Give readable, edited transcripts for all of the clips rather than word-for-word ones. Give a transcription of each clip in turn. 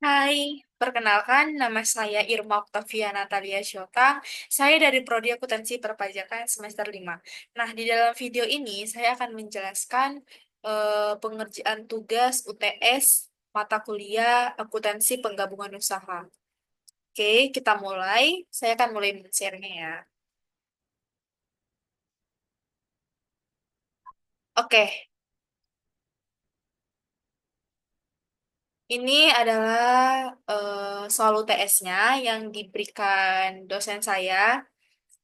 Hai, perkenalkan nama saya Irma Octavia Natalia Syota. Saya dari Prodi Akuntansi Perpajakan semester 5. Nah, di dalam video ini saya akan menjelaskan pengerjaan tugas UTS mata kuliah Akuntansi Penggabungan Usaha. Oke, kita mulai. Saya akan mulai men-share-nya ya. Oke, ini adalah soal UTS-nya yang diberikan dosen saya.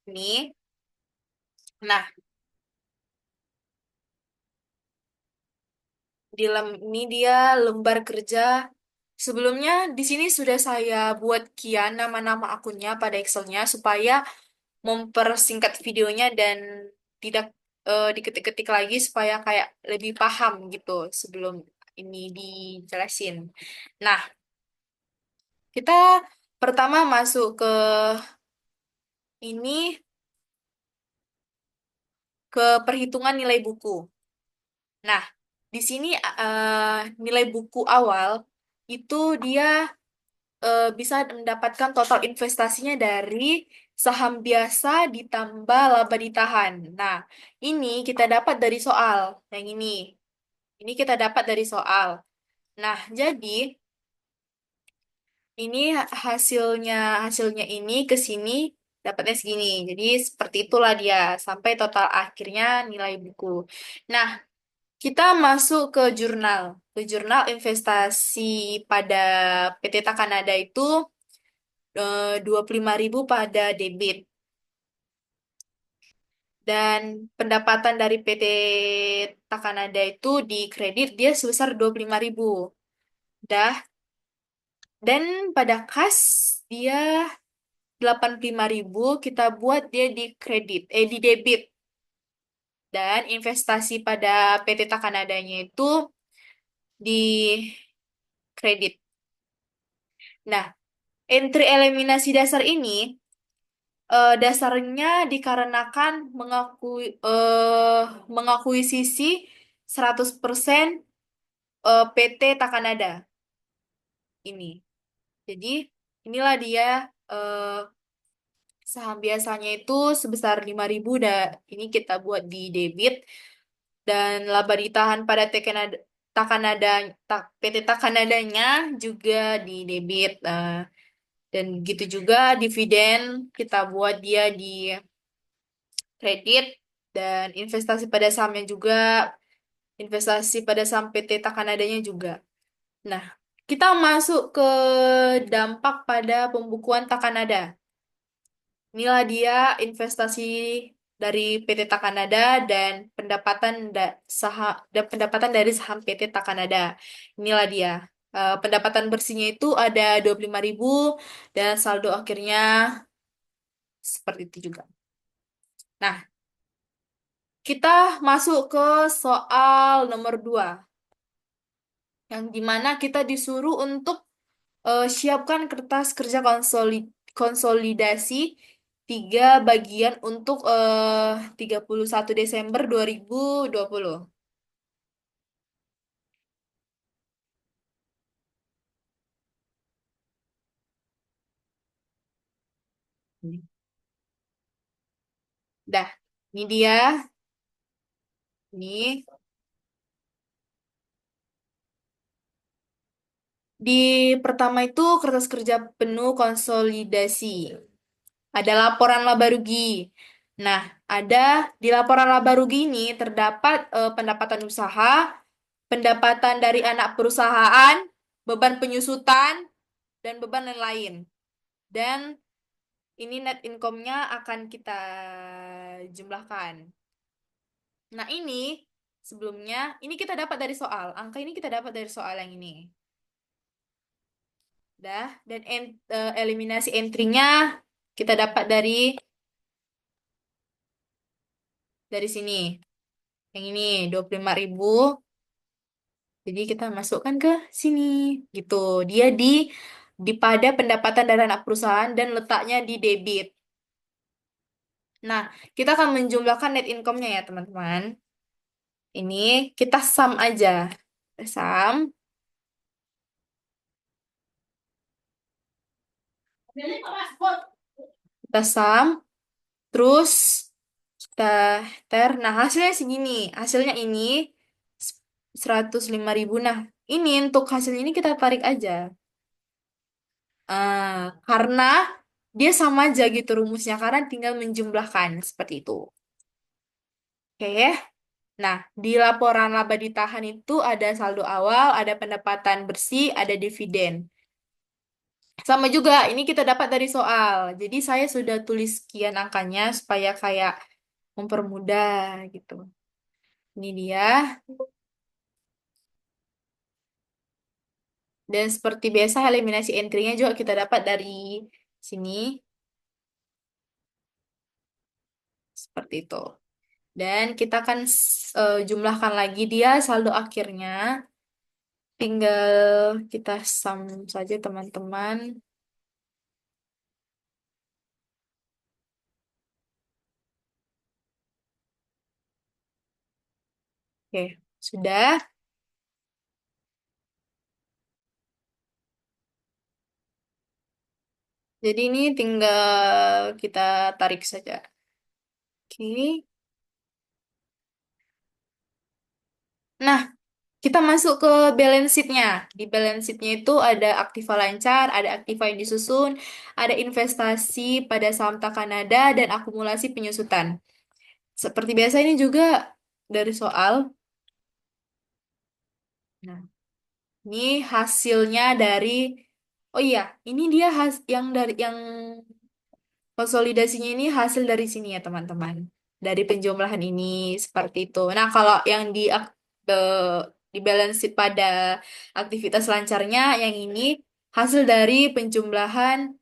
Ini. Nah, ini dia lembar kerja. Sebelumnya di sini sudah saya buat kian nama-nama akunnya pada Excel-nya supaya mempersingkat videonya dan tidak diketik-ketik lagi supaya kayak lebih paham gitu sebelum ini dijelasin. Nah, kita pertama masuk ke ini ke perhitungan nilai buku. Nah, di sini nilai buku awal itu dia bisa mendapatkan total investasinya dari saham biasa ditambah laba ditahan. Nah, ini kita dapat dari soal yang ini. Ini kita dapat dari soal. Nah, jadi ini hasilnya hasilnya ini ke sini dapatnya segini. Jadi seperti itulah dia sampai total akhirnya nilai buku. Nah, kita masuk ke jurnal. Ke jurnal investasi pada PT Takanada itu 25.000 pada debit dan pendapatan dari PT Takanada itu di kredit dia sebesar 25.000 dah, dan pada kas dia 85.000 kita buat dia di kredit di debit, dan investasi pada PT Takanadanya itu di kredit. Nah, entry eliminasi dasar ini dasarnya dikarenakan eh, mengakuisisi 100% PT Takanada ini. Jadi inilah dia eh, saham biasanya itu sebesar 5.000 ini kita buat di debit, dan laba ditahan pada Takanada PT Takanadanya juga di debit. Dan gitu juga dividen kita buat dia di kredit, dan investasi pada sahamnya juga, investasi pada saham PT Takanadanya juga. Nah, kita masuk ke dampak pada pembukuan Takanada. Inilah dia investasi dari PT Takanada dan pendapatan dari saham PT Takanada. Inilah dia. Pendapatan bersihnya itu ada 25.000 dan saldo akhirnya seperti itu juga. Nah, kita masuk ke soal nomor 2, yang dimana kita disuruh untuk siapkan kertas kerja konsolidasi 3 bagian untuk 31 Desember 2020. Dah, ini dia. Ini di pertama itu kertas kerja penuh konsolidasi. Ada laporan laba rugi. Nah, ada di laporan laba rugi ini terdapat pendapatan usaha, pendapatan dari anak perusahaan, beban penyusutan, dan beban lain-lain. Dan ini net income-nya akan kita jumlahkan. Nah, ini sebelumnya, ini kita dapat dari soal. Angka ini kita dapat dari soal yang ini. Dah, dan eliminasi entry-nya kita dapat dari sini. Yang ini 25.000. Jadi kita masukkan ke sini gitu. Dia di pada pendapatan dari anak perusahaan dan letaknya di debit. Nah, kita akan menjumlahkan net income-nya ya, teman-teman. Ini kita sum aja. Sum Kita sum, terus kita ter. Nah, hasilnya segini. Hasilnya ini 105.000. Nah, ini untuk hasilnya ini kita tarik aja. Karena dia sama aja gitu rumusnya, karena tinggal menjumlahkan seperti itu. Oke ya. Nah, di laporan laba ditahan itu ada saldo awal, ada pendapatan bersih, ada dividen. Sama juga, ini kita dapat dari soal. Jadi saya sudah tulis sekian angkanya supaya kayak mempermudah gitu. Ini dia. Dan seperti biasa eliminasi entry-nya juga kita dapat dari sini. Seperti itu. Dan kita akan jumlahkan lagi dia saldo akhirnya. Tinggal kita sum saja teman-teman. Oke, sudah. Jadi ini tinggal kita tarik saja. Oke. Nah, kita masuk ke balance sheet-nya. Di balance sheet-nya itu ada aktiva lancar, ada aktiva yang disusun, ada investasi pada saham Takanada, dan akumulasi penyusutan. Seperti biasa ini juga dari soal. Nah, ini hasilnya dari, oh iya, ini dia yang dari yang konsolidasinya ini hasil dari sini ya teman-teman. Dari penjumlahan ini seperti itu. Nah, kalau yang di balance sheet pada aktivitas lancarnya yang ini hasil dari penjumlahan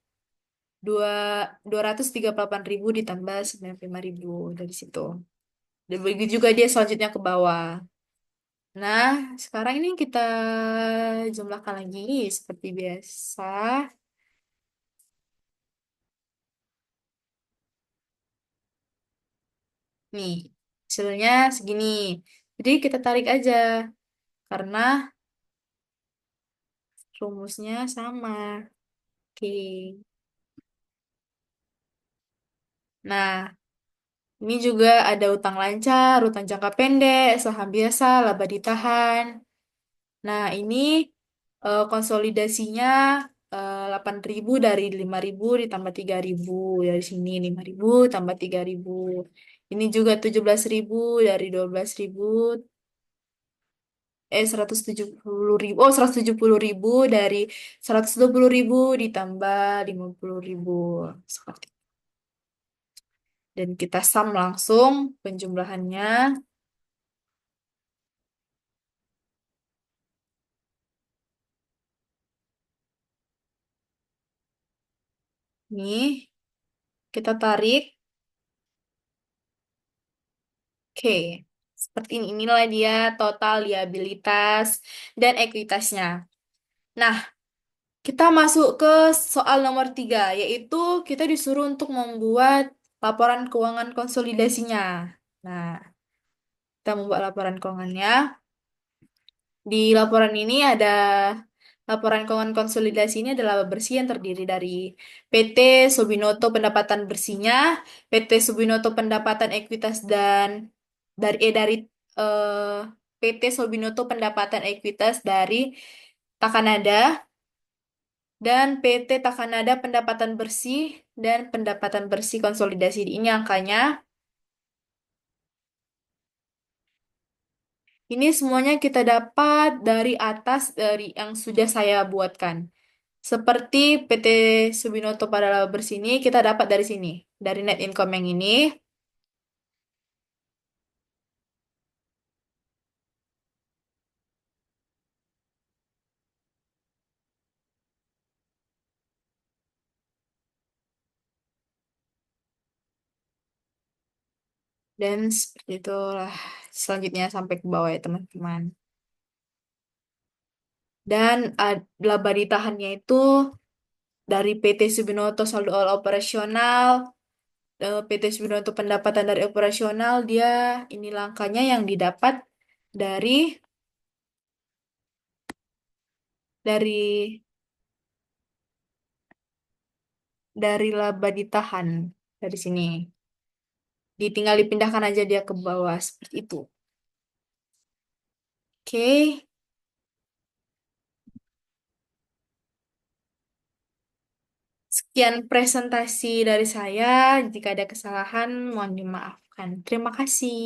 dua 238.000 ditambah 95.000 dari situ. Dan begitu juga dia selanjutnya ke bawah. Nah, sekarang ini kita jumlahkan lagi seperti biasa. Nih, hasilnya segini. Jadi kita tarik aja karena rumusnya sama. Oke. Nah, ini juga ada utang lancar, utang jangka pendek, saham biasa, laba ditahan. Nah, ini konsolidasinya 8.000 dari 5.000 ditambah 3.000. Dari sini 5.000 tambah 3.000. Ini juga 17.000 dari 12.000. 170.000. Oh, 170.000 dari 120.000 ditambah 50.000. Seperti itu. Dan kita sum langsung penjumlahannya. Nih, kita tarik. Oke. Seperti ini. Inilah dia total liabilitas dan ekuitasnya. Nah, kita masuk ke soal nomor 3, yaitu kita disuruh untuk membuat laporan keuangan konsolidasinya. Nah, kita membuat laporan keuangannya. Di laporan ini ada laporan keuangan konsolidasi ini adalah laba bersih yang terdiri dari PT Subinoto pendapatan bersihnya, PT Subinoto pendapatan ekuitas dan dari eh, PT Subinoto pendapatan ekuitas dari Takanada dan PT Takanada pendapatan bersih dan pendapatan bersih konsolidasi. Ini angkanya. Ini semuanya kita dapat dari atas dari yang sudah saya buatkan. Seperti PT Subinoto pada laba bersih ini kita dapat dari sini, dari net income yang ini. Dan seperti itulah selanjutnya sampai ke bawah ya teman-teman. Dan laba ditahannya itu dari PT Subinoto saldo all operasional, PT Subinoto pendapatan dari operasional, dia ini langkahnya yang didapat dari dari dari laba ditahan dari sini. Ditinggal dipindahkan aja dia ke bawah seperti itu. Oke, sekian presentasi dari saya. Jika ada kesalahan, mohon dimaafkan. Terima kasih.